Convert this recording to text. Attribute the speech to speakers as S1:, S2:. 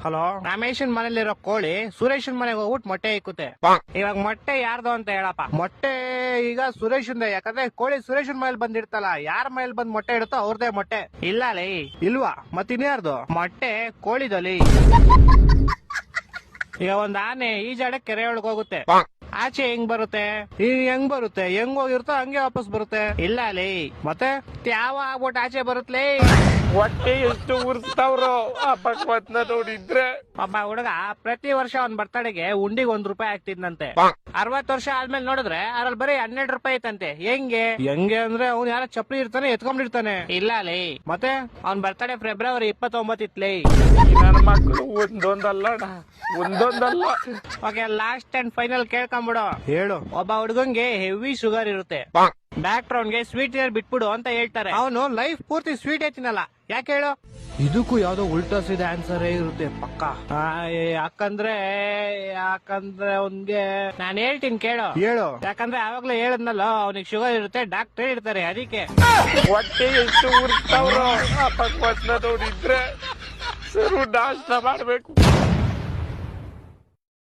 S1: Hello, ರಮೇಶನ್ ಮನೇಲಿರೋ ಕೋಳಿ ಸುರೇಶನ್ ಮನೆಗೆ ಹೋಗ್ಬಿಟ್ಟು ಮೊಟ್ಟೆ ಇಕ್ಕುತ್ತೆ. ಇವಾಗ ಮೊಟ್ಟೆ ಯಾರ್ದು ಅಂತ ಹೇಳಪ್ಪ. ಮೊಟ್ಟೆ ಈಗ ಸುರೇಶನ್, ಯಾಕಂದ್ರೆ ಕೋಳಿ ಸುರೇಶನ್ ಮನೇಲಿ ಬಂದಿರ್ತಲ್ಲ, ಯಾರ ಮನೇಲಿ ಬಂದ್ ಮೊಟ್ಟೆ ಇಡುತ್ತೋ ಅವ್ರದೇ ಮೊಟ್ಟೆ. ಇಲ್ಲ ಲೇ, ಇಲ್ವಾ? ಮತ್ತಿನ್ಯಾರ್ದು ಮೊಟ್ಟೆ? ಕೋಳಿದಲ್ಲಿ. ಈಗ ಒಂದ್ ಆನೆ ಈಜಾಡಕ್ ಕೆರೆ ಒಳಗ್ ಹೋಗುತ್ತೆ, ಆಚೆ ಹೆಂಗ್ ಬರುತ್ತೆ? ಹೆಂಗ್ ಬರುತ್ತೆ? ಹೆಂಗ್ ಹೋಗಿರುತ್ತೋ ಹಂಗೆ ವಾಪಸ್ ಬರುತ್ತೆ. ಇಲ್ಲ ಲೇ, ಮತ್ತೆ ಯಾವ ಆಗ್ಬಿಟ್ಟು ಆಚೆ ಬರುತ್ತಲೇ?
S2: ಹೊಟ್ಟೆ ಎಷ್ಟು ಉರ್ಸ್ತಾವ್ರೋ ಆ ಭಗವತ್ನ ನೋಡಿದ್ರೆ.
S1: ಒಬ್ಬ ಹುಡುಗ ಪ್ರತಿ ವರ್ಷ ಅವ್ನ್ ಬರ್ತಡೆಗೆ ಉಂಡಿಗೆ ₹1 ಆಗ್ತಿದ್ನಂತೆ. 60 ವರ್ಷ ಆದ್ಮೇಲೆ ನೋಡಿದ್ರೆ ಅದ್ರಲ್ಲಿ ಬರೀ ₹12 ಐತಂತೆ. ಹೆಂಗೆ ಅಂದ್ರೆ ಅವ್ನು ಯಾರ ಚಪ್ಪಲಿ ಇರ್ತಾನೆ ಎತ್ಕೊಂಡಿರ್ತಾನೆ. ಇಲ್ಲ ಲೇ, ಮತ್ತೆ ಅವ್ನ್ ಬರ್ತಡೆ ಫೆಬ್ರವರಿ 29 ಇತ್ಲೇ.
S2: ನನ್ನ ಮಕ್ಕಳು ಒಂದೊಂದಲ್ಲ.
S1: ಓಕೆ, ಲಾಸ್ಟ್ ಅಂಡ್ ಫೈನಲ್ ಕೇಳ್ಕೊಂಬಿಡು. ಹೇಳು. ಒಬ್ಬ ಹುಡುಗಂಗೆ ಹೆವಿ ಶುಗರ್ ಇರುತ್ತೆ, ಡಾಕ್ಟರ್ ಅವ್ನ್ಗೆ ಸ್ವೀಟ್ ಬಿಟ್ಬಿಡು ಅಂತ ಹೇಳ್ತಾರೆ. ಅವನು ಲೈಫ್ ಪೂರ್ತಿ ಸ್ವೀಟ್ ತಿನ್ನಲ್ಲ. ಯಾಕೆ ಹೇಳು? ಇದಕ್ಕೂ ಯಾವ್ದೋ ಉಲ್ಟಾ ಸೀದಾ ಆನ್ಸರ್ ಇರುತ್ತೆ ಪಕ್ಕ. ಯಾಕಂದ್ರೆ ಅವ್ನ್ಗೆ ನಾನು ಹೇಳ್ತೀನಿ ಕೇಳು. ಹೇಳು. ಯಾಕಂದ್ರೆ ಆವಾಗ್ಲೇ ಹೇಳದ್ನಲ್ಲ, ಅವ್ನಿಗೆ ಶುಗರ್ ಇರುತ್ತೆ, ಡಾಕ್ಟರ್ ಇರ್ತಾರೆ, ಅದಕ್ಕೆ.
S2: ಹೊಟ್ಟೆ ಎಷ್ಟು ಉರ್ಸ್ತಾವ್ರೋ ಆ ಭಗವತ್ನ ನೋಡಿದ್ರೆ. ಸರು ನಾಷ್ಟ ಮಾಡ್ಬೇಕು.